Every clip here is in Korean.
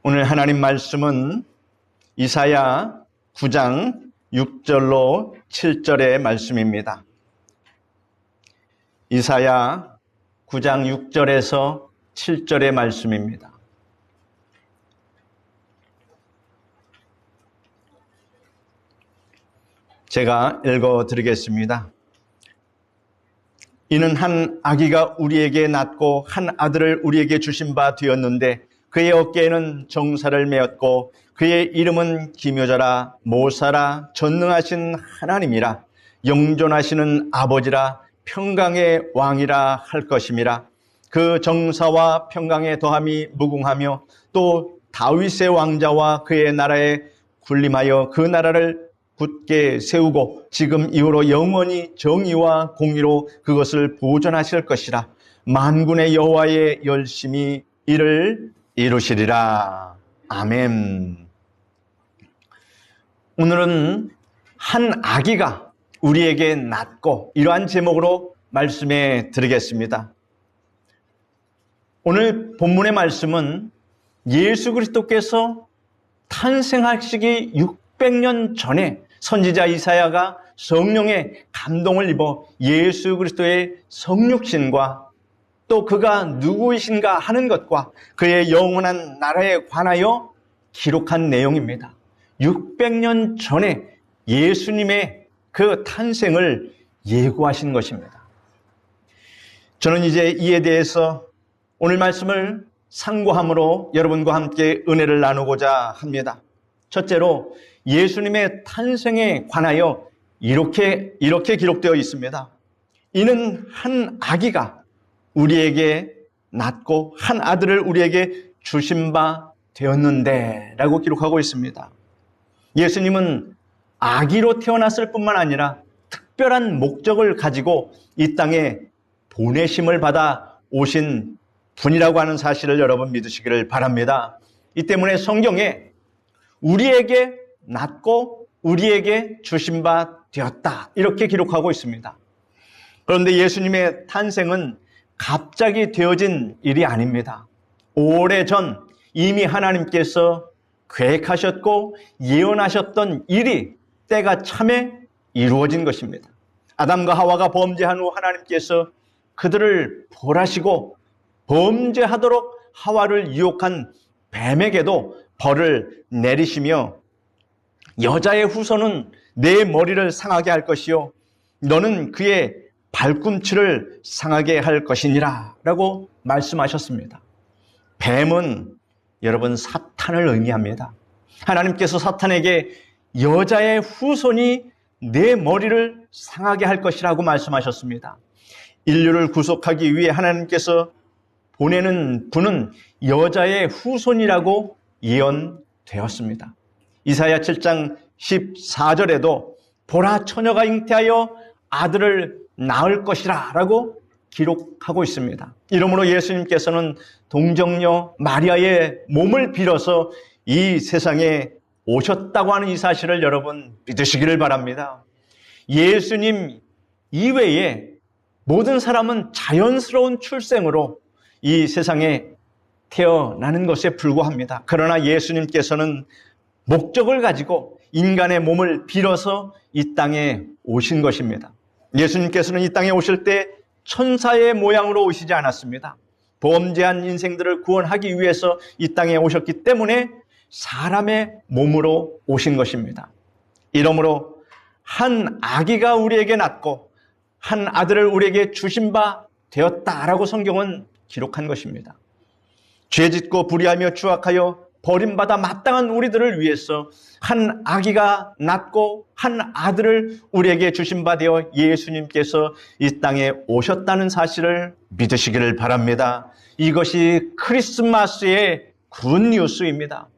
오늘 하나님 말씀은 이사야 9장 6절로 7절의 말씀입니다. 이사야 9장 6절에서 7절의 말씀입니다. 제가 읽어드리겠습니다. 이는 한 아기가 우리에게 낳고 한 아들을 우리에게 주신 바 되었는데 그의 어깨에는 정사를 메었고 그의 이름은 기묘자라 모사라 전능하신 하나님이라 영존하시는 아버지라 평강의 왕이라 할 것임이라. 그 정사와 평강의 더함이 무궁하며 또 다윗의 왕자와 그의 나라에 군림하여 그 나라를 굳게 세우고 지금 이후로 영원히 정의와 공의로 그것을 보존하실 것이라. 만군의 여호와의 열심히 이를 이루시리라. 아멘. 오늘은 한 아기가 우리에게 낳고 이러한 제목으로 말씀해 드리겠습니다. 오늘 본문의 말씀은 예수 그리스도께서 탄생하시기 600년 전에 선지자 이사야가 성령의 감동을 입어 예수 그리스도의 성육신과 또 그가 누구이신가 하는 것과 그의 영원한 나라에 관하여 기록한 내용입니다. 600년 전에 예수님의 그 탄생을 예고하신 것입니다. 저는 이제 이에 대해서 오늘 말씀을 상고함으로 여러분과 함께 은혜를 나누고자 합니다. 첫째로 예수님의 탄생에 관하여 이렇게 기록되어 있습니다. 이는 한 아기가 우리에게 낳고 한 아들을 우리에게 주신 바 되었는데 라고 기록하고 있습니다. 예수님은 아기로 태어났을 뿐만 아니라 특별한 목적을 가지고 이 땅에 보내심을 받아 오신 분이라고 하는 사실을 여러분 믿으시기를 바랍니다. 이 때문에 성경에 우리에게 낳고 우리에게 주신 바 되었다 이렇게 기록하고 있습니다. 그런데 예수님의 탄생은 갑자기 되어진 일이 아닙니다. 오래전 이미 하나님께서 계획하셨고 예언하셨던 일이 때가 참에 이루어진 것입니다. 아담과 하와가 범죄한 후 하나님께서 그들을 벌하시고 범죄하도록 하와를 유혹한 뱀에게도 벌을 내리시며 여자의 후손은 내 머리를 상하게 할 것이요 너는 그의 발꿈치를 상하게 할 것이니라 라고 말씀하셨습니다. 뱀은 여러분 사탄을 의미합니다. 하나님께서 사탄에게 여자의 후손이 내 머리를 상하게 할 것이라고 말씀하셨습니다. 인류를 구속하기 위해 하나님께서 보내는 분은 여자의 후손이라고 예언되었습니다. 이사야 7장 14절에도 보라 처녀가 잉태하여 아들을 낳을 것이라 라고 기록하고 있습니다. 이러므로 예수님께서는 동정녀 마리아의 몸을 빌어서 이 세상에 오셨다고 하는 이 사실을 여러분 믿으시기를 바랍니다. 예수님 이외에 모든 사람은 자연스러운 출생으로 이 세상에 태어나는 것에 불과합니다. 그러나 예수님께서는 목적을 가지고 인간의 몸을 빌어서 이 땅에 오신 것입니다. 예수님께서는 이 땅에 오실 때 천사의 모양으로 오시지 않았습니다. 범죄한 인생들을 구원하기 위해서 이 땅에 오셨기 때문에 사람의 몸으로 오신 것입니다. 이러므로 한 아기가 우리에게 낳고 한 아들을 우리에게 주신 바 되었다라고 성경은 기록한 것입니다. 죄짓고 불의하며 추악하여 버림받아 마땅한 우리들을 위해서 한 아기가 낳고 한 아들을 우리에게 주신 바 되어 예수님께서 이 땅에 오셨다는 사실을 믿으시기를 바랍니다. 이것이 크리스마스의 굿뉴스입니다.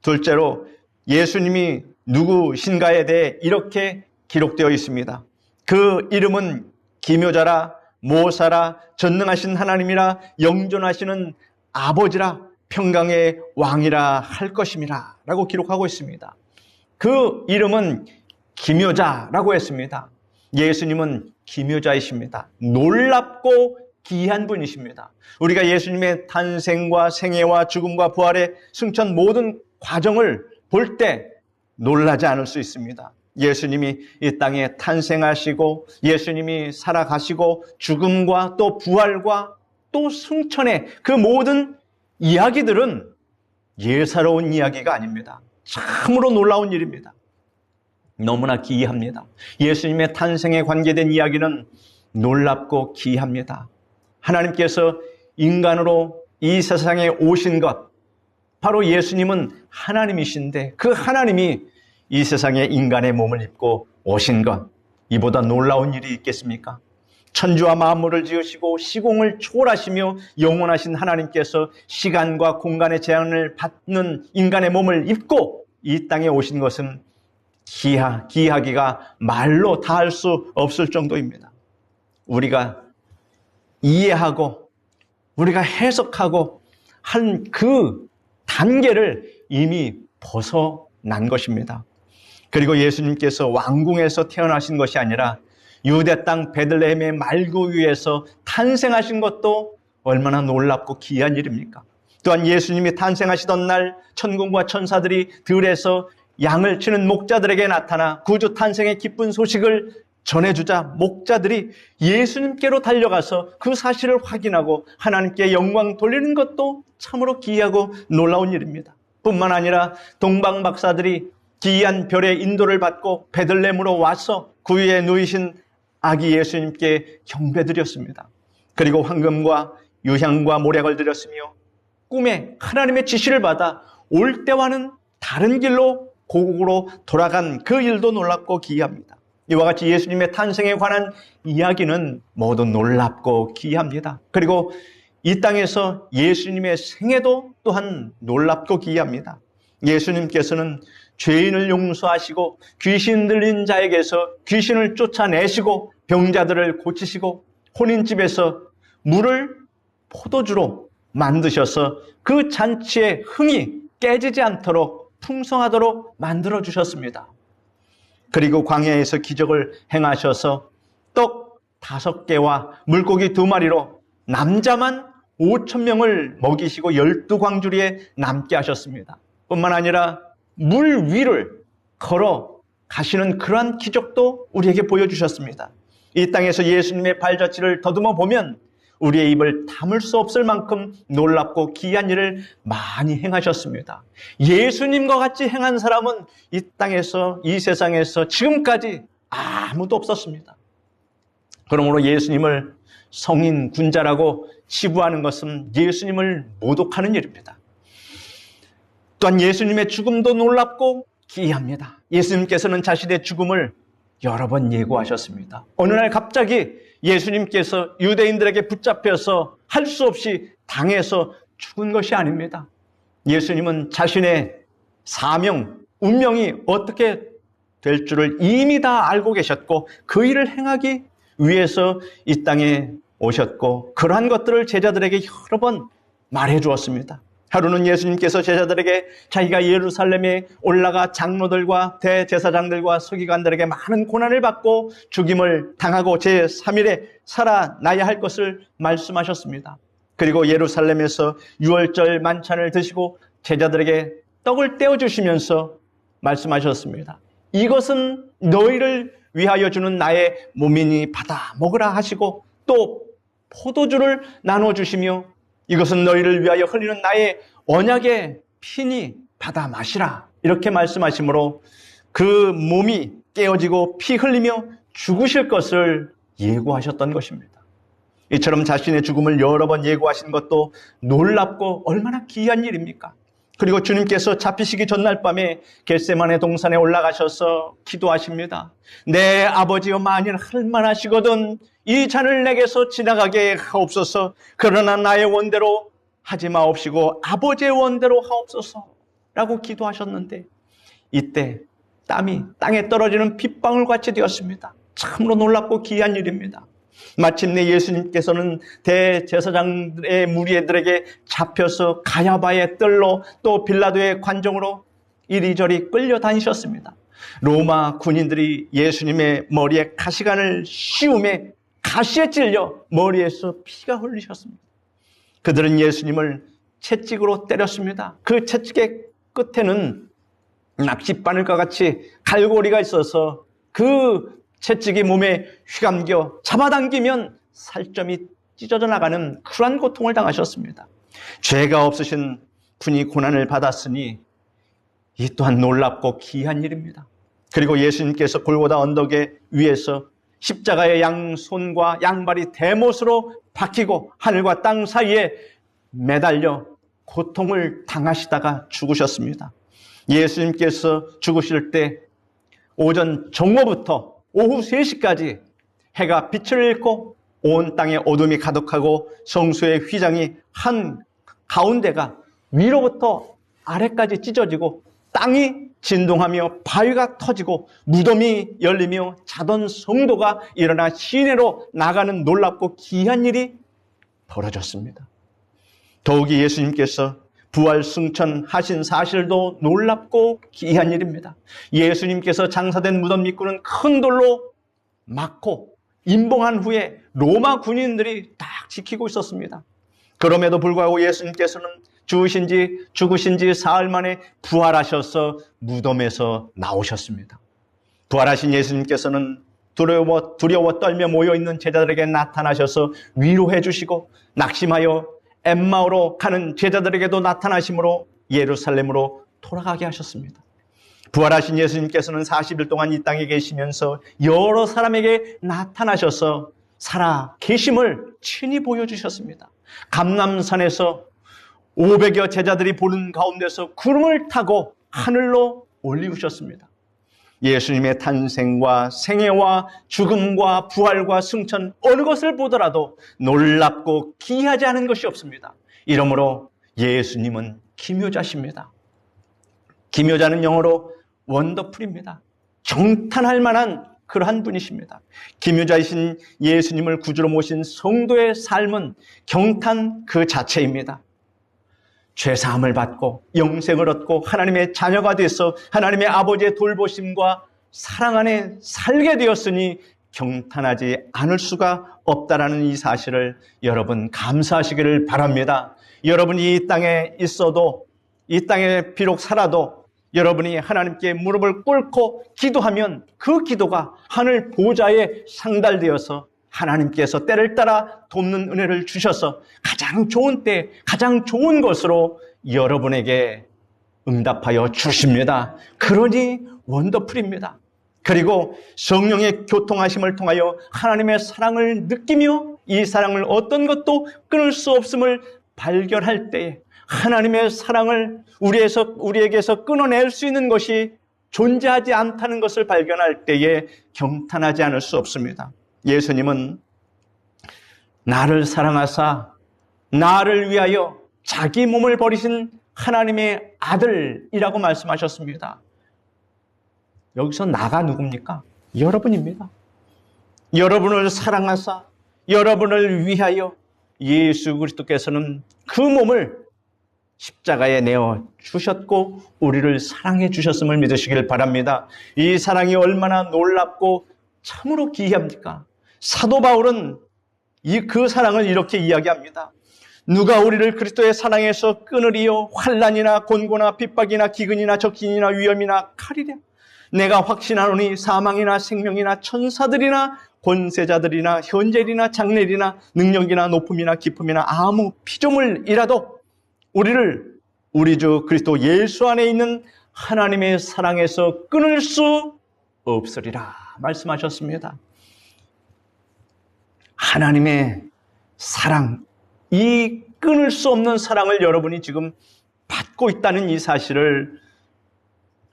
둘째로 예수님이 누구신가에 대해 이렇게 기록되어 있습니다. 그 이름은 기묘자라 모사라 전능하신 하나님이라 영존하시는 아버지라 평강의 왕이라 할 것임이라 라고 기록하고 있습니다. 그 이름은 기묘자라고 했습니다. 예수님은 기묘자이십니다. 놀랍고 귀한 분이십니다. 우리가 예수님의 탄생과 생애와 죽음과 부활의 승천 모든 과정을 볼 때 놀라지 않을 수 있습니다. 예수님이 이 땅에 탄생하시고 예수님이 살아가시고 죽음과 또 부활과 또 승천의 그 모든 이야기들은 예사로운 이야기가 아닙니다. 참으로 놀라운 일입니다. 너무나 기이합니다. 예수님의 탄생에 관계된 이야기는 놀랍고 기이합니다. 하나님께서 인간으로 이 세상에 오신 것, 바로 예수님은 하나님이신데 그 하나님이 이 세상에 인간의 몸을 입고 오신 것, 이보다 놀라운 일이 있겠습니까? 천지와 만물을 지으시고 시공을 초월하시며 영원하신 하나님께서 시간과 공간의 제한을 받는 인간의 몸을 입고 이 땅에 오신 것은 기이하기가 말로 다 할 수 없을 정도입니다. 우리가 이해하고 우리가 해석하고 한 그 단계를 이미 벗어난 것입니다. 그리고 예수님께서 왕궁에서 태어나신 것이 아니라 유대 땅 베들레헴의 말구 위에서 탄생하신 것도 얼마나 놀랍고 귀한 일입니까? 또한 예수님이 탄생하시던 날 천군과 천사들이 들에서 양을 치는 목자들에게 나타나 구주 탄생의 기쁜 소식을 전해주자 목자들이 예수님께로 달려가서 그 사실을 확인하고 하나님께 영광 돌리는 것도 참으로 기이하고 놀라운 일입니다. 뿐만 아니라 동방 박사들이 기이한 별의 인도를 받고 베들레헴으로 와서 구유에 누이신 아기 예수님께 경배드렸습니다. 그리고 황금과 유향과 모략을 드렸으며 꿈에 하나님의 지시를 받아 올 때와는 다른 길로 고국으로 돌아간 그 일도 놀랍고 기이합니다. 이와 같이 예수님의 탄생에 관한 이야기는 모두 놀랍고 기이합니다. 그리고 이 땅에서 예수님의 생애도 또한 놀랍고 기이합니다. 예수님께서는 죄인을 용서하시고 귀신 들린 자에게서 귀신을 쫓아내시고 병자들을 고치시고 혼인집에서 물을 포도주로 만드셔서 그 잔치의 흥이 깨지지 않도록 풍성하도록 만들어 주셨습니다. 그리고 광야에서 기적을 행하셔서 떡 5개와 물고기 2마리로 남자만 5,000명을 먹이시고 12광주리에 남게 하셨습니다. 뿐만 아니라 물 위를 걸어 가시는 그러한 기적도 우리에게 보여주셨습니다. 이 땅에서 예수님의 발자취를 더듬어 보면 우리의 입을 다물 수 없을 만큼 놀랍고 기이한 일을 많이 행하셨습니다. 예수님과 같이 행한 사람은 이 땅에서, 이 세상에서 지금까지 아무도 없었습니다. 그러므로 예수님을 성인 군자라고 치부하는 것은 예수님을 모독하는 일입니다. 또한 예수님의 죽음도 놀랍고 기이합니다. 예수님께서는 자신의 죽음을 여러 번 예고하셨습니다. 어느 날 갑자기 예수님께서 유대인들에게 붙잡혀서 할 수 없이 당해서 죽은 것이 아닙니다. 예수님은 자신의 사명, 운명이 어떻게 될 줄을 이미 다 알고 계셨고 그 일을 행하기 위해서 이 땅에 오셨고 그러한 것들을 제자들에게 여러 번 말해 주었습니다. 하루는 예수님께서 제자들에게 자기가 예루살렘에 올라가 장로들과 대제사장들과 서기관들에게 많은 고난을 받고 죽임을 당하고 제3일에 살아나야 할 것을 말씀하셨습니다. 그리고 예루살렘에서 유월절 만찬을 드시고 제자들에게 떡을 떼어주시면서 말씀하셨습니다. 이것은 너희를 위하여 주는 나의 몸이니 받아 먹으라 하시고 또 포도주를 나눠주시며 이것은 너희를 위하여 흘리는 나의 언약의 피니 받아 마시라 이렇게 말씀하시므로 그 몸이 깨어지고 피 흘리며 죽으실 것을 예고하셨던 것입니다. 이처럼 자신의 죽음을 여러 번 예고하신 것도 놀랍고 얼마나 귀한 일입니까? 그리고 주님께서 잡히시기 전날 밤에 겟세마네 동산에 올라가셔서 기도하십니다. 내 아버지여 만일 할 만하시거든 이 잔을 내게서 지나가게 하옵소서. 그러나 나의 원대로 하지 마옵시고 아버지의 원대로 하옵소서 라고 기도하셨는데 이때 땀이 땅에 떨어지는 빗방울같이 되었습니다. 참으로 놀랍고 귀한 일입니다. 마침내 예수님께서는 대제사장의 무리들에게 잡혀서 가야바의 뜰로 또 빌라도의 관정으로 이리저리 끌려다니셨습니다. 로마 군인들이 예수님의 머리에 가시관을 씌우매 가시에 찔려 머리에서 피가 흘리셨습니다. 그들은 예수님을 채찍으로 때렸습니다. 그 채찍의 끝에는 낚싯바늘과 같이 갈고리가 있어서 그 채찍이 몸에 휘감겨 잡아당기면 살점이 찢어져 나가는 그러한 고통을 당하셨습니다. 죄가 없으신 분이 고난을 받았으니 이 또한 놀랍고 귀한 일입니다. 그리고 예수님께서 골고다 언덕 위에서 십자가의 양손과 양발이 대못으로 박히고 하늘과 땅 사이에 매달려 고통을 당하시다가 죽으셨습니다. 예수님께서 죽으실 때 오전 정오부터 오후 3시까지 해가 빛을 잃고 온 땅에 어둠이 가득하고 성소의 휘장이 한 가운데가 위로부터 아래까지 찢어지고 땅이 진동하며 바위가 터지고 무덤이 열리며 자던 성도가 일어나 시내로 나가는 놀랍고 귀한 일이 벌어졌습니다. 더욱이 예수님께서 부활 승천하신 사실도 놀랍고 귀한 일입니다. 예수님께서 장사된 무덤 입구는 큰 돌로 막고 임봉한 후에 로마 군인들이 딱 지키고 있었습니다. 그럼에도 불구하고 예수님께서는 죽으신 지 사흘 만에 부활하셔서 무덤에서 나오셨습니다. 부활하신 예수님께서는 두려워 떨며 모여있는 제자들에게 나타나셔서 위로해 주시고 낙심하여 엠마오로 가는 제자들에게도 나타나심으로 예루살렘으로 돌아가게 하셨습니다. 부활하신 예수님께서는 40일 동안 이 땅에 계시면서 여러 사람에게 나타나셔서 살아 계심을 친히 보여주셨습니다. 감람산에서 500여 제자들이 보는 가운데서 구름을 타고 하늘로 올리우셨습니다. 예수님의 탄생과 생애와 죽음과 부활과 승천 어느 것을 보더라도 놀랍고 기이하지 않은 것이 없습니다. 이러므로 예수님은 기묘자십니다. 기묘자는 영어로 원더풀입니다. 경탄할 만한 그러한 분이십니다. 기묘자이신 예수님을 구주로 모신 성도의 삶은 경탄 그 자체입니다. 죄사함을 받고 영생을 얻고 하나님의 자녀가 돼서 하나님의 아버지의 돌보심과 사랑 안에 살게 되었으니 경탄하지 않을 수가 없다라는 이 사실을 여러분 감사하시기를 바랍니다. 여러분이 이 땅에 있어도, 이 땅에 비록 살아도 여러분이 하나님께 무릎을 꿇고 기도하면 그 기도가 하늘 보좌에 상달되어서 하나님께서 때를 따라 돕는 은혜를 주셔서 가장 좋은 때, 가장 좋은 것으로 여러분에게 응답하여 주십니다. 그러니 원더풀입니다. 그리고 성령의 교통하심을 통하여 하나님의 사랑을 느끼며 이 사랑을 어떤 것도 끊을 수 없음을 발견할 때에 하나님의 사랑을 우리에게서 끊어낼 수 있는 것이 존재하지 않다는 것을 발견할 때에 경탄하지 않을 수 없습니다. 예수님은 나를 사랑하사 나를 위하여 자기 몸을 버리신 하나님의 아들이라고 말씀하셨습니다. 여기서 나가 누굽니까? 여러분입니다. 여러분을 사랑하사 여러분을 위하여 예수 그리스도께서는 그 몸을 십자가에 내어 주셨고 우리를 사랑해 주셨음을 믿으시길 바랍니다. 이 사랑이 얼마나 놀랍고 참으로 기이합니까? 사도 바울은 그 사랑을 이렇게 이야기합니다. 누가 우리를 그리스도의 사랑에서 끊으리요? 환난이나 곤고나 핍박이나 기근이나 적신이나 위험이나 칼이랴. 내가 확신하노니 사망이나 생명이나 천사들이나 권세자들이나 현재일이나 장래일이나 능력이나 높음이나 깊음이나 아무 피조물이라도 우리를 우리 주 그리스도 예수 안에 있는 하나님의 사랑에서 끊을 수 없으리라 말씀하셨습니다. 하나님의 사랑, 이 끊을 수 없는 사랑을 여러분이 지금 받고 있다는 이 사실을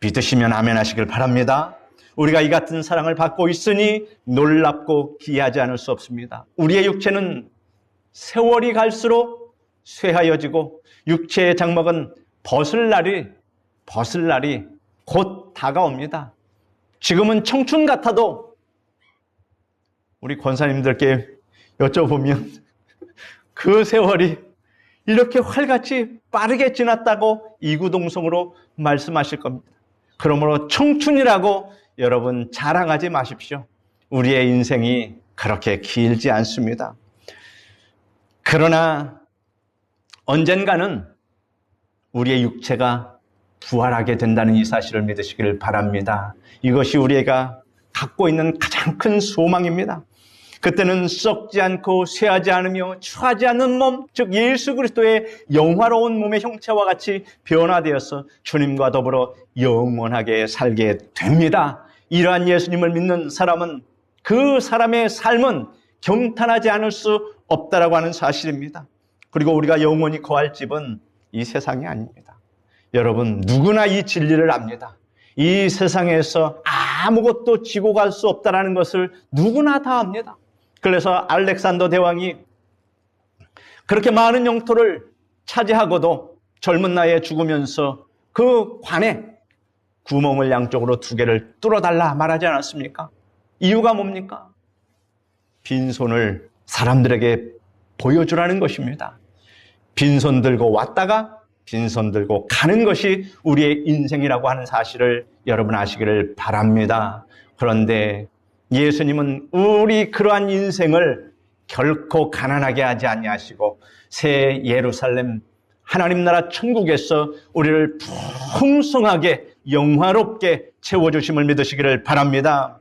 믿으시면 아멘 하시길 바랍니다. 우리가 이 같은 사랑을 받고 있으니 놀랍고 기이하지 않을 수 없습니다. 우리의 육체는 세월이 갈수록 쇠하여지고 육체의 장막은 벗을 날이 곧 다가옵니다. 지금은 청춘 같아도 우리 권사님들께 여쭤보면 그 세월이 이렇게 활같이 빠르게 지났다고 이구동성으로 말씀하실 겁니다. 그러므로 청춘이라고 여러분 자랑하지 마십시오. 우리의 인생이 그렇게 길지 않습니다. 그러나 언젠가는 우리의 육체가 부활하게 된다는 이 사실을 믿으시기를 바랍니다. 이것이 우리가 갖고 있는 가장 큰 소망입니다. 그때는 썩지 않고 쇠하지 않으며 추하지 않는 몸, 즉 예수 그리스도의 영화로운 몸의 형체와 같이 변화되어서 주님과 더불어 영원하게 살게 됩니다. 이러한 예수님을 믿는 사람은 그 사람의 삶은 경탄하지 않을 수 없다라고 하는 사실입니다. 그리고 우리가 영원히 거할 집은 이 세상이 아닙니다. 여러분, 누구나 이 진리를 압니다. 이 세상에서 아무것도 지고 갈 수 없다는 것을 누구나 다 압니다. 그래서 알렉산더 대왕이 그렇게 많은 영토를 차지하고도 젊은 나이에 죽으면서 그 관에 구멍을 양쪽으로 2개를 뚫어달라 말하지 않았습니까? 이유가 뭡니까? 빈손을 사람들에게 보여주라는 것입니다. 빈손 들고 왔다가 빈손 들고 가는 것이 우리의 인생이라고 하는 사실을 여러분 아시기를 바랍니다. 그런데 예수님은 우리 그러한 인생을 결코 가난하게 하지 아니하시고 새 예루살렘 하나님 나라 천국에서 우리를 풍성하게 영화롭게 채워주심을 믿으시기를 바랍니다.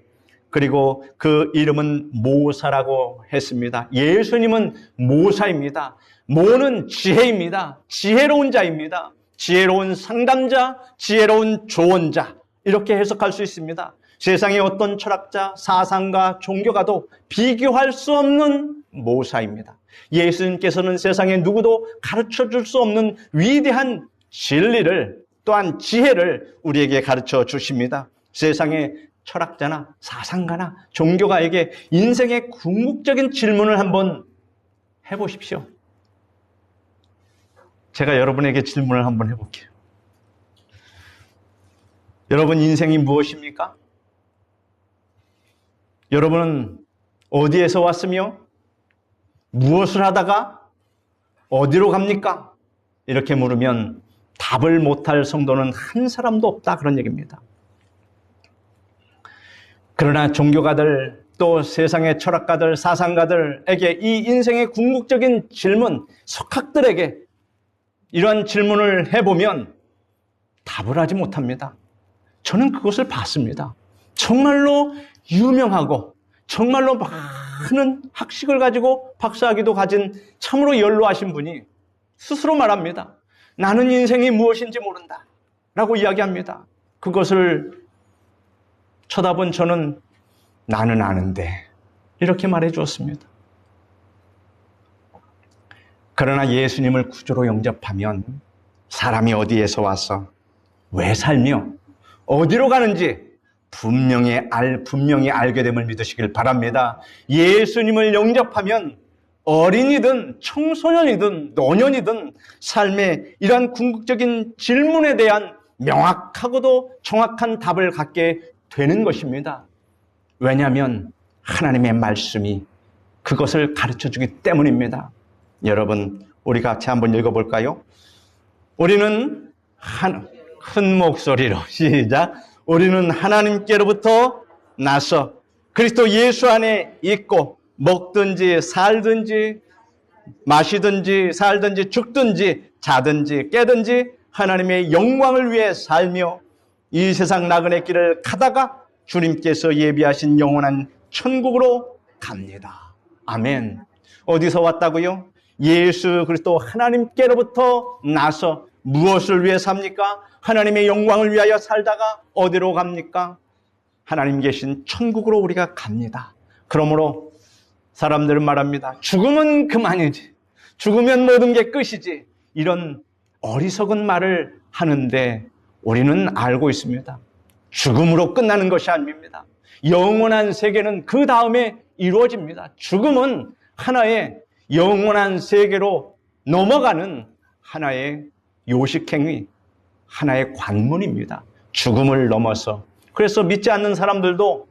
그리고 그 이름은 모사라고 했습니다. 예수님은 모사입니다. 모는 지혜입니다. 지혜로운 자입니다. 지혜로운 상담자, 지혜로운 조언자, 이렇게 해석할 수 있습니다. 세상의 어떤 철학자, 사상가, 종교가도 비교할 수 없는 모사입니다. 예수님께서는 세상에 누구도 가르쳐 줄 수 없는 위대한 진리를, 또한 지혜를 우리에게 가르쳐 주십니다. 세상의 철학자나 사상가나 종교가에게 인생의 궁극적인 질문을 한번 해보십시오. 제가 여러분에게 질문을 한번 해볼게요. 여러분 인생이 무엇입니까? 여러분은 어디에서 왔으며 무엇을 하다가 어디로 갑니까? 이렇게 물으면 답을 못할 성도는 한 사람도 없다, 그런 얘기입니다. 그러나 종교가들, 또 세상의 철학가들, 사상가들에게 이 인생의 궁극적인 질문, 석학들에게 이러한 질문을 해보면 답을 하지 못합니다. 저는 그것을 봤습니다. 정말로 유명하고 정말로 많은 학식을 가지고 박사학위도 가진 참으로 연로하신 분이 스스로 말합니다. 나는 인생이 무엇인지 모른다 라고 이야기합니다. 그것을 쳐다본 저는 나는 아는데 이렇게 말해 주었습니다. 그러나 예수님을 구주로 영접하면 사람이 어디에서 와서 왜 살며 어디로 가는지 분명히 알게 됨을 믿으시길 바랍니다. 예수님을 영접하면 어린이든 청소년이든 노년이든 삶의 이러한 궁극적인 질문에 대한 명확하고도 정확한 답을 갖게 되는 것입니다. 왜냐하면 하나님의 말씀이 그것을 가르쳐주기 때문입니다. 여러분, 우리 같이 한번 읽어볼까요? 우리는 큰 목소리로 시작. 우리는 하나님께로부터 나서 그리스도 예수 안에 있고 먹든지 살든지 마시든지 살든지 죽든지 자든지 깨든지 하나님의 영광을 위해 살며 이 세상 나그네 길을 가다가 주님께서 예비하신 영원한 천국으로 갑니다. 아멘. 어디서 왔다고요? 예수 그리스도 하나님께로부터 나서 무엇을 위해 삽니까? 하나님의 영광을 위하여 살다가 어디로 갑니까? 하나님 계신 천국으로 우리가 갑니다. 그러므로 사람들은 말합니다. 죽음은 그만이지. 죽으면 모든 게 끝이지. 이런 어리석은 말을 하는데 우리는 알고 있습니다. 죽음으로 끝나는 것이 아닙니다. 영원한 세계는 그 다음에 이루어집니다. 죽음은 하나의 영원한 세계로 넘어가는 하나의 요식행위, 하나의 관문입니다. 죽음을 넘어서. 그래서 믿지 않는 사람들도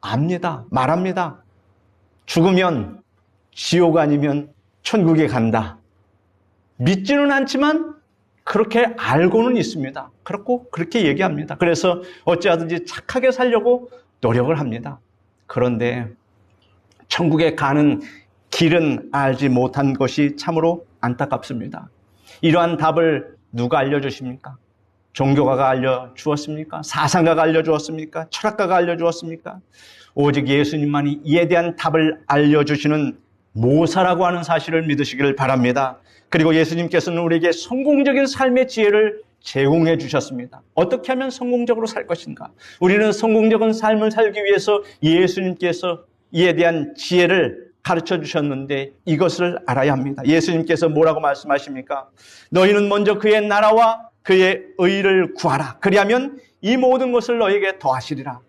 압니다. 말합니다. 죽으면 지옥 아니면 천국에 간다. 믿지는 않지만 그렇게 알고는 있습니다. 그렇게 얘기합니다. 그래서 어찌하든지 착하게 살려고 노력을 합니다. 그런데 천국에 가는 길은 알지 못한 것이 참으로 안타깝습니다. 이러한 답을 누가 알려주십니까? 종교가가 알려주었습니까? 사상가가 알려주었습니까? 철학가가 알려주었습니까? 오직 예수님만이 이에 대한 답을 알려주시는 모사라고 하는 사실을 믿으시기를 바랍니다. 그리고 예수님께서는 우리에게 성공적인 삶의 지혜를 제공해 주셨습니다. 어떻게 하면 성공적으로 살 것인가? 우리는 성공적인 삶을 살기 위해서 예수님께서 이에 대한 지혜를 가르쳐 주셨는데 이것을 알아야 합니다. 예수님께서 뭐라고 말씀하십니까? 너희는 먼저 그의 나라와 그의 의를 구하라. 그리하면 이 모든 것을 너희에게 더하시리라.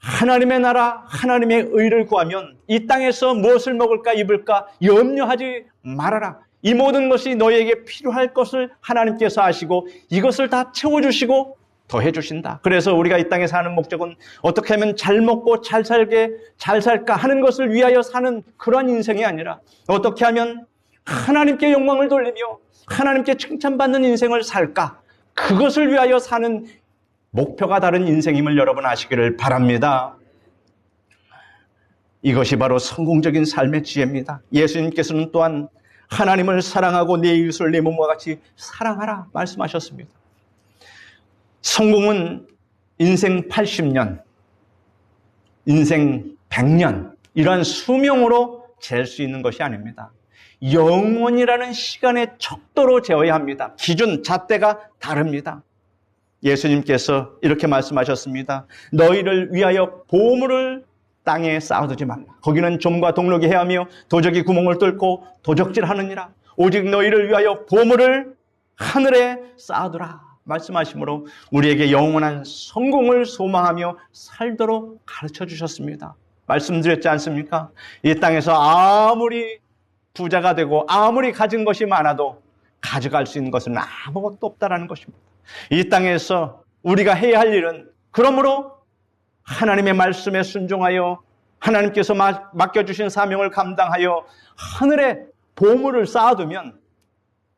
하나님의 나라, 하나님의 의를 구하면 이 땅에서 무엇을 먹을까 입을까 염려하지 말아라. 이 모든 것이 너희에게 필요할 것을 하나님께서 아시고 이것을 다 채워주시고 더해주신다. 그래서 우리가 이 땅에 사는 목적은 어떻게 하면 잘 먹고 잘 살까 하는 것을 위하여 사는 그런 인생이 아니라 어떻게 하면 하나님께 영광을 돌리며 하나님께 칭찬받는 인생을 살까? 그것을 위하여 사는 목표가 다른 인생임을 여러분 아시기를 바랍니다. 이것이 바로 성공적인 삶의 지혜입니다. 예수님께서는 또한 하나님을 사랑하고 내 이웃을 내 몸과 같이 사랑하라 말씀하셨습니다. 성공은 인생 80년, 인생 100년 이러한 수명으로 잴 수 있는 것이 아닙니다. 영원이라는 시간의 척도로 재어야 합니다. 기준, 잣대가 다릅니다. 예수님께서 이렇게 말씀하셨습니다. 너희를 위하여 보물을 땅에 쌓아두지 말라. 거기는 좀과 동록이 해하며 도적이 구멍을 뚫고 도적질하느니라. 오직 너희를 위하여 보물을 하늘에 쌓아두라 말씀하시므로 우리에게 영원한 성공을 소망하며 살도록 가르쳐 주셨습니다. 말씀드렸지 않습니까? 이 땅에서 아무리 부자가 되고 아무리 가진 것이 많아도 가져갈 수 있는 것은 아무것도 없다라는 것입니다. 이 땅에서 우리가 해야 할 일은 그러므로 하나님의 말씀에 순종하여 하나님께서 맡겨주신 사명을 감당하여 하늘에 보물을 쌓아두면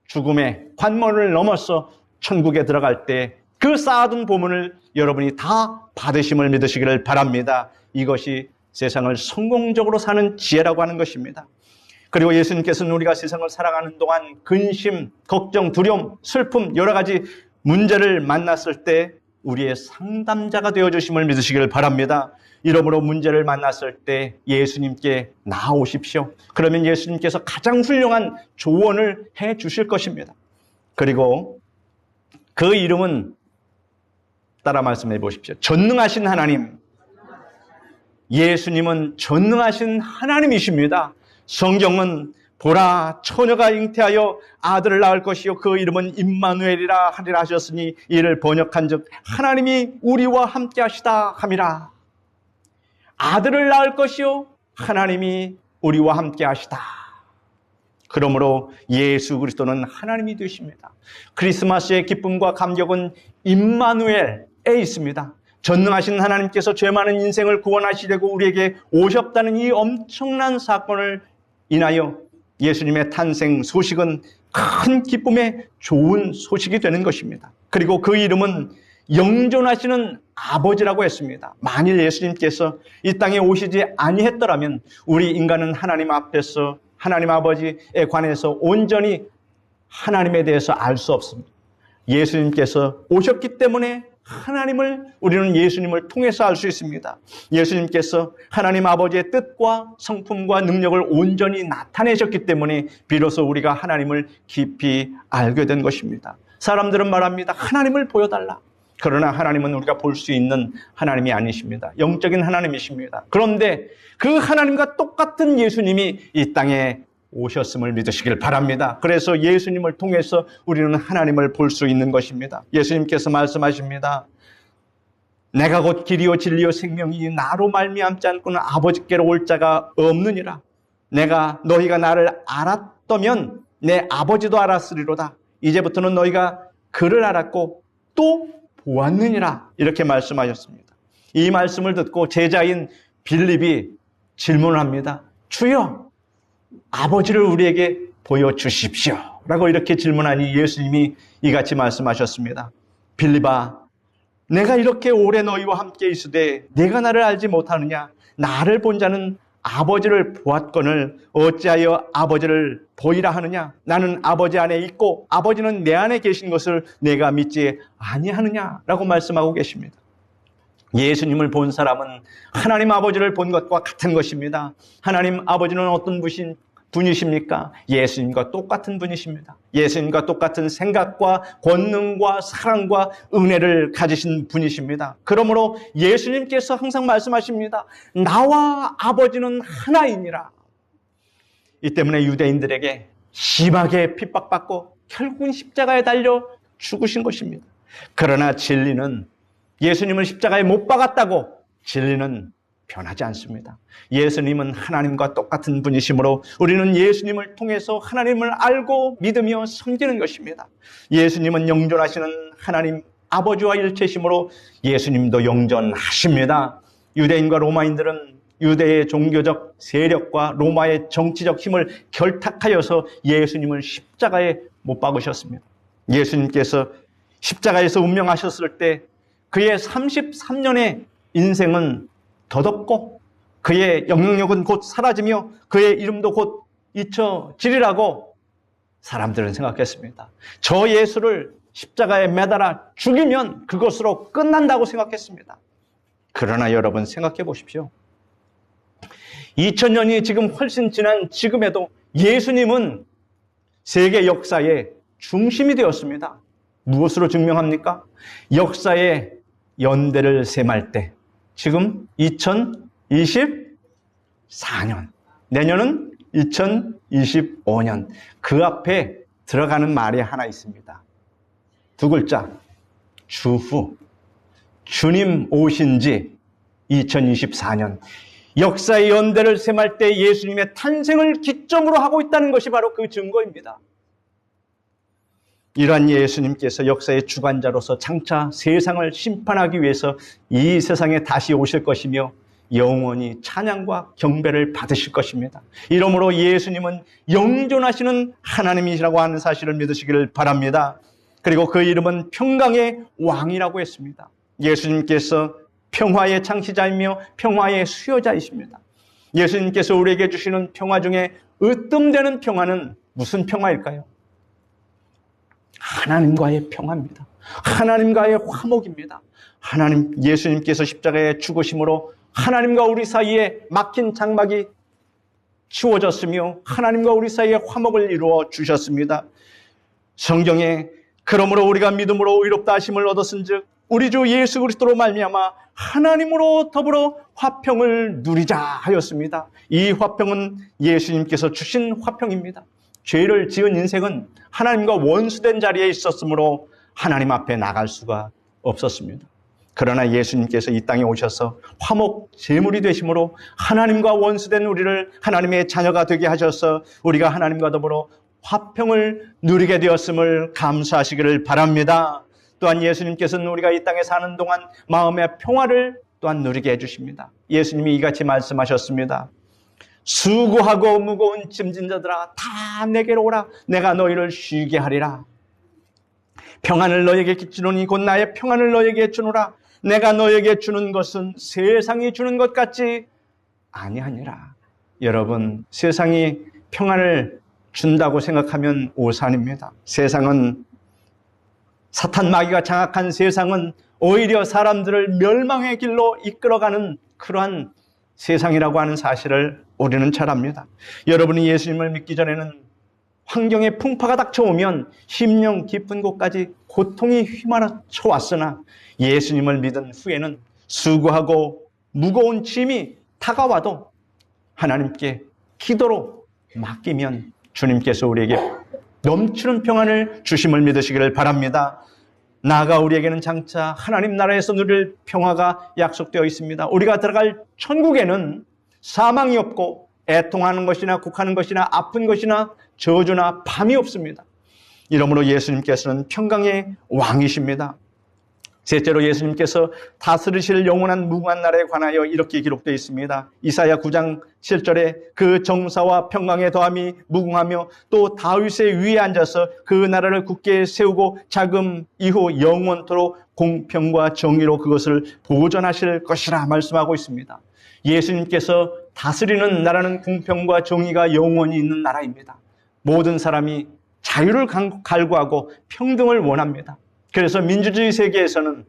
죽음의 관문을 넘어서 천국에 들어갈 때 그 쌓아둔 보물을 여러분이 다 받으심을 믿으시기를 바랍니다. 이것이 세상을 성공적으로 사는 지혜라고 하는 것입니다. 그리고 예수님께서는 우리가 세상을 살아가는 동안 근심, 걱정, 두려움, 슬픔 여러 가지 문제를 만났을 때 우리의 상담자가 되어주심을 믿으시기를 바랍니다. 이러므로 문제를 만났을 때 예수님께 나아오십시오. 그러면 예수님께서 가장 훌륭한 조언을 해 주실 것입니다. 그리고 그 이름은 따라 말씀해 보십시오. 전능하신 하나님. 예수님은 전능하신 하나님이십니다. 성경은 보라 처녀가 잉태하여 아들을 낳을 것이요 그 이름은 임마누엘이라 하리라 하셨으니 이를 번역한즉 하나님이 우리와 함께 하시다 함이라. 아들을 낳을 것이요 하나님이 우리와 함께 하시다. 그러므로 예수 그리스도는 하나님이 되십니다. 크리스마스의 기쁨과 감격은 임마누엘에 있습니다. 전능하신 하나님께서 죄 많은 인생을 구원하시려고 우리에게 오셨다는 이 엄청난 사건을 인하여 예수님의 탄생 소식은 큰 기쁨의 좋은 소식이 되는 것입니다. 그리고 그 이름은 영존하시는 아버지라고 했습니다. 만일 예수님께서 이 땅에 오시지 아니했더라면 우리 인간은 하나님 앞에서 하나님 아버지에 관해서 온전히 하나님에 대해서 알 수 없습니다. 예수님께서 오셨기 때문에 우리는 예수님을 통해서 알 수 있습니다. 예수님께서 하나님 아버지의 뜻과 성품과 능력을 온전히 나타내셨기 때문에 비로소 우리가 하나님을 깊이 알게 된 것입니다. 사람들은 말합니다. 하나님을 보여달라. 그러나 하나님은 우리가 볼 수 있는 하나님이 아니십니다. 영적인 하나님이십니다. 그런데 그 하나님과 똑같은 예수님이 이 땅에 오셨음을 믿으시길 바랍니다. 그래서 예수님을 통해서 우리는 하나님을 볼 수 있는 것입니다. 예수님께서 말씀하십니다. 내가 곧 길이요 진리요 생명이니 나로 말미암지 않고는 아버지께로 올 자가 없느니라. 너희가 나를 알았다면 내 아버지도 알았으리로다. 이제부터는 너희가 그를 알았고 또 보았느니라. 이렇게 말씀하셨습니다. 이 말씀을 듣고 제자인 빌립이 질문을 합니다. 주여, 아버지를 우리에게 보여주십시오. 라고 이렇게 질문하니 예수님이 이같이 말씀하셨습니다. 빌립아, 내가 이렇게 오래 너희와 함께 있으되 내가 나를 알지 못하느냐? 나를 본 자는 아버지를 보았거늘 어찌하여 아버지를 보이라 하느냐? 나는 아버지 안에 있고 아버지는 내 안에 계신 것을 내가 믿지 아니하느냐라고 말씀하고 계십니다. 예수님을 본 사람은 하나님 아버지를 본 것과 같은 것입니다. 하나님 아버지는 어떤 분이십니까? 예수님과 똑같은 분이십니다. 예수님과 똑같은 생각과 권능과 사랑과 은혜를 가지신 분이십니다. 그러므로 예수님께서 항상 말씀하십니다. 나와 아버지는 하나이니라. 이 때문에 유대인들에게 심하게 핍박받고 결국은 십자가에 달려 죽으신 것입니다. 그러나 진리는 예수님을 십자가에 못 박았다고 진리는 변하지 않습니다. 예수님은 하나님과 똑같은 분이시므로 우리는 예수님을 통해서 하나님을 알고 믿으며 섬기는 것입니다. 예수님은 영존하시는 하나님 아버지와 일체시므로 예수님도 영존하십니다. 유대인과 로마인들은 유대의 종교적 세력과 로마의 정치적 힘을 결탁하여서 예수님을 십자가에 못 박으셨습니다. 예수님께서 십자가에서 운명하셨을 때 그의 33년의 인생은 덧없고 그의 영향력은 곧 사라지며 그의 이름도 곧 잊혀지리라고 사람들은 생각했습니다. 저 예수를 십자가에 매달아 죽이면 그것으로 끝난다고 생각했습니다. 그러나 여러분 생각해 보십시오. 2000년이 지금 훨씬 지난 지금에도 예수님은 세계 역사의 중심이 되었습니다. 무엇으로 증명합니까? 역사의 연대를 셈할 때 지금 2024년, 내년은 2025년. 그 앞에 들어가는 말이 하나 있습니다. 두 글자, 주후. 주님 오신 지 2024년. 역사의 연대를 셈할 때 예수님의 탄생을 기점으로 하고 있다는 것이 바로 그 증거입니다. 이러한 예수님께서 역사의 주관자로서 장차 세상을 심판하기 위해서 이 세상에 다시 오실 것이며 영원히 찬양과 경배를 받으실 것입니다. 이러므로 예수님은 영존하시는 하나님이시라고 하는 사실을 믿으시기를 바랍니다. 그리고 그 이름은 평강의 왕이라고 했습니다. 예수님께서 평화의 창시자이며 평화의 수요자이십니다. 예수님께서 우리에게 주시는 평화 중에 으뜸되는 평화는 무슨 평화일까요? 하나님과의 평화입니다. 하나님과의 화목입니다. 예수님께서 십자가에 죽으심으로 하나님과 우리 사이에 막힌 장막이 치워졌으며 하나님과 우리 사이에 화목을 이루어 주셨습니다. 성경에 그러므로 우리가 믿음으로 의롭다 하심을 얻었은즉 우리 주 예수 그리스도로 말미암아 하나님으로 더불어 화평을 누리자 하였습니다. 이 화평은 예수님께서 주신 화평입니다. 죄를 지은 인생은 하나님과 원수된 자리에 있었으므로 하나님 앞에 나갈 수가 없었습니다. 그러나 예수님께서 이 땅에 오셔서 화목 제물이 되심으로 하나님과 원수된 우리를 하나님의 자녀가 되게 하셔서 우리가 하나님과 더불어 화평을 누리게 되었음을 감사하시기를 바랍니다. 또한 예수님께서는 우리가 이 땅에 사는 동안 마음의 평화를 또한 누리게 해주십니다. 예수님이 이같이 말씀하셨습니다. 수고하고 무거운 짐진 자들아 다 내게로 오라. 내가 너희를 쉬게 하리라. 평안을 너에게 끼치노니 곧 나의 평안을 너에게 주노라. 내가 너에게 주는 것은 세상이 주는 것 같지 아니하니라. 여러분, 세상이 평안을 준다고 생각하면 오산입니다. 세상은 사탄 마귀가 장악한 세상은 오히려 사람들을 멸망의 길로 이끌어가는 그러한 세상이라고 하는 사실을 우리는 잘 압니다. 여러분이 예수님을 믿기 전에는 환경의 풍파가 닥쳐오면 심령 깊은 곳까지 고통이 휘말아쳐 왔으나 예수님을 믿은 후에는 수고하고 무거운 짐이 다가와도 하나님께 기도로 맡기면 주님께서 우리에게 넘치는 평안을 주심을 믿으시기를 바랍니다. 나아가 우리에게는 장차 하나님 나라에서 누릴 평화가 약속되어 있습니다. 우리가 들어갈 천국에는 사망이 없고 애통하는 것이나 곡하는 것이나 아픈 것이나 저주나 밤이 없습니다. 이러므로 예수님께서는 평강의 왕이십니다. 셋째로 예수님께서 다스리실 영원한 무궁한 나라에 관하여 이렇게 기록되어 있습니다. 이사야 9장 7절에 그 정사와 평강의 더함이 무궁하며 또 다윗의 위에 앉아서 그 나라를 굳게 세우고 자금 이후 영원토록 공평과 정의로 그것을 보존하실 것이라 말씀하고 있습니다. 예수님께서 다스리는 나라는 공평과 정의가 영원히 있는 나라입니다. 모든 사람이 자유를 갈구하고 평등을 원합니다. 그래서 민주주의 세계에서는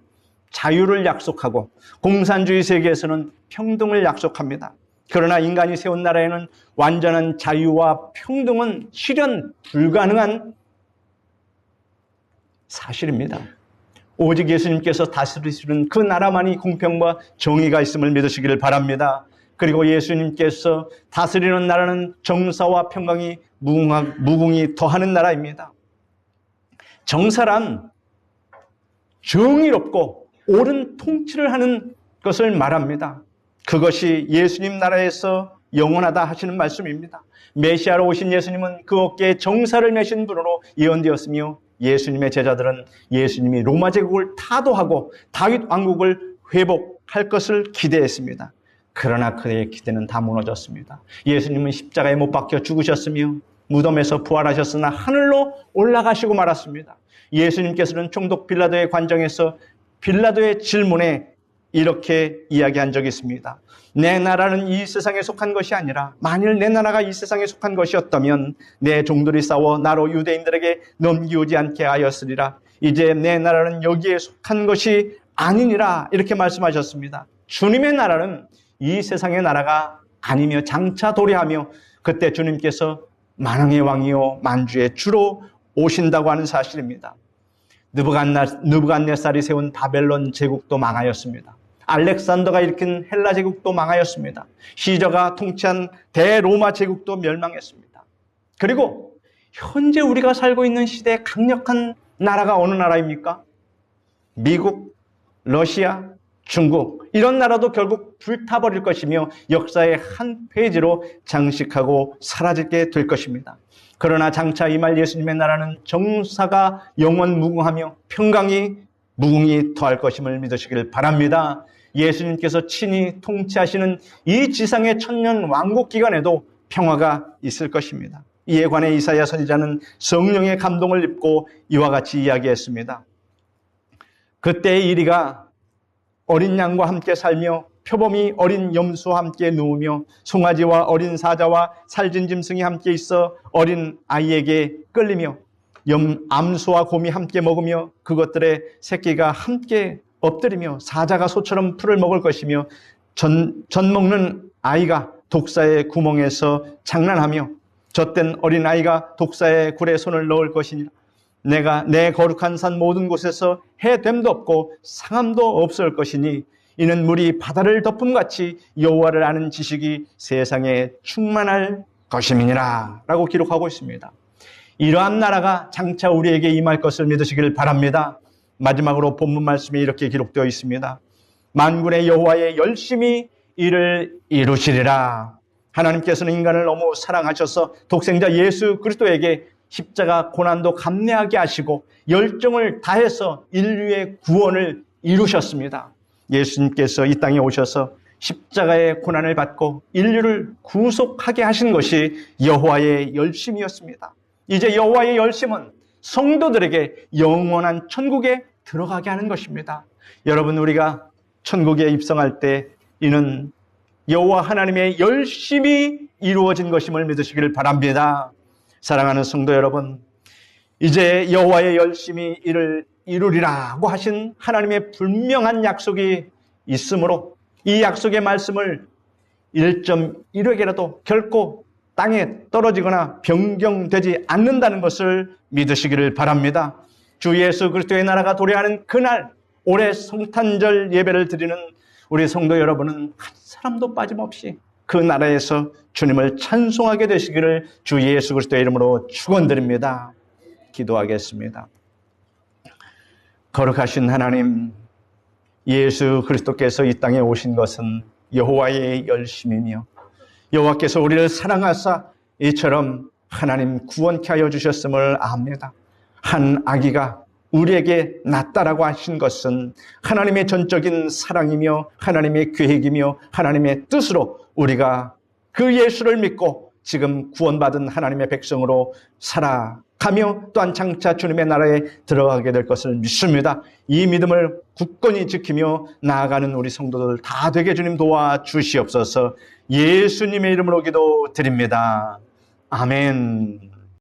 자유를 약속하고 공산주의 세계에서는 평등을 약속합니다. 그러나 인간이 세운 나라에는 완전한 자유와 평등은 실현 불가능한 사실입니다. 오직 예수님께서 다스리시는 그 나라만이 공평과 정의가 있음을 믿으시기를 바랍니다. 그리고 예수님께서 다스리는 나라는 정사와 평강이 무궁이 더하는 나라입니다. 정사란 정의롭고 옳은 통치를 하는 것을 말합니다. 그것이 예수님 나라에서 영원하다 하시는 말씀입니다. 메시아로 오신 예수님은 그 어깨에 정사를 메신 분으로 예언되었으며 예수님의 제자들은 예수님이 로마 제국을 타도하고 다윗 왕국을 회복할 것을 기대했습니다. 그러나 그의 기대는 다 무너졌습니다. 예수님은 십자가에 못 박혀 죽으셨으며 무덤에서 부활하셨으나 하늘로 올라가시고 말았습니다. 예수님께서는 총독 빌라도의 관정에서 빌라도의 질문에 이렇게 이야기한 적이 있습니다. 내 나라는 이 세상에 속한 것이 아니라 만일 내 나라가 이 세상에 속한 것이었다면 내 종들이 싸워 나로 유대인들에게 넘기오지 않게 하였으리라. 이제 내 나라는 여기에 속한 것이 아니니라 이렇게 말씀하셨습니다. 주님의 나라는 이 세상의 나라가 아니며 장차 도래하며 그때 주님께서 만왕의 왕이요 만주의 주로 오신다고 하는 사실입니다. 느부갓네살이 세운 바벨론 제국도 망하였습니다. 알렉산더가 일으킨 헬라 제국도 망하였습니다. 시저가 통치한 대로마 제국도 멸망했습니다. 그리고 현재 우리가 살고 있는 시대의 강력한 나라가 어느 나라입니까? 미국, 러시아, 중국 이런 나라도 결국 불타버릴 것이며 역사의 한 페이지로 장식하고 사라지게 될 것입니다. 그러나 장차 임할 예수님의 나라는 정사가 영원 무궁하며 평강이 무궁히 더할 것임을 믿으시길 바랍니다. 예수님께서 친히 통치하시는 이 지상의 천년 왕국 기간에도 평화가 있을 것입니다. 이에 관해 이사야 선지자는 성령의 감동을 입고 이와 같이 이야기했습니다. 그때의 이리가 어린 양과 함께 살며 표범이 어린 염소와 함께 누우며 송아지와 어린 사자와 살진 짐승이 함께 있어 어린 아이에게 끌리며 암소와 곰이 함께 먹으며 그것들의 새끼가 함께 엎드리며 사자가 소처럼 풀을 먹을 것이며 전 먹는 아이가 독사의 구멍에서 장난하며 젖된 어린 아이가 독사의 굴에 손을 넣을 것이니라. 내가 내 거룩한 산 모든 곳에서 해됨도 없고 상함도 없을 것이니 이는 물이 바다를 덮음같이 여호와를 아는 지식이 세상에 충만할 것임이니라 라고 기록하고 있습니다. 이러한 나라가 장차 우리에게 임할 것을 믿으시길 바랍니다. 마지막으로 본문 말씀에 이렇게 기록되어 있습니다. 만군의 여호와의 열심히 이를 이루시리라. 하나님께서는 인간을 너무 사랑하셔서 독생자 예수 그리스도에게 십자가 고난도 감내하게 하시고 열정을 다해서 인류의 구원을 이루셨습니다. 예수님께서 이 땅에 오셔서 십자가의 고난을 받고 인류를 구속하게 하신 것이 여호와의 열심이었습니다. 이제 여호와의 열심은 성도들에게 영원한 천국에 들어가게 하는 것입니다. 여러분, 우리가 천국에 입성할 때 이는 여호와 하나님의 열심이 이루어진 것임을 믿으시기를 바랍니다. 사랑하는 성도 여러분, 이제 여호와의 열심히 이를 이루리라고 하신 하나님의 분명한 약속이 있으므로 이 약속의 말씀을 1.1획이라도 결코 땅에 떨어지거나 변경되지 않는다는 것을 믿으시기를 바랍니다. 주 예수 그리스도의 나라가 도래하는 그날 올해 성탄절 예배를 드리는 우리 성도 여러분은 한 사람도 빠짐없이 그 나라에서 주님을 찬송하게 되시기를 주 예수 그리스도의 이름으로 축원드립니다. 기도하겠습니다. 거룩하신 하나님, 예수 그리스도께서 이 땅에 오신 것은 여호와의 열심이며 여호와께서 우리를 사랑하사 이처럼 하나님 구원케 하여 주셨음을 압니다. 한 아기가 우리에게 낫다라고 하신 것은 하나님의 전적인 사랑이며 하나님의 계획이며 하나님의 뜻으로 우리가 그 예수를 믿고 지금 구원받은 하나님의 백성으로 살아 가며 또한 장차 주님의 나라에 들어가게 될 것을 믿습니다. 이 믿음을 굳건히 지키며 나아가는 우리 성도들 다 되게 주님 도와주시옵소서. 예수님의 이름으로 기도드립니다. 아멘.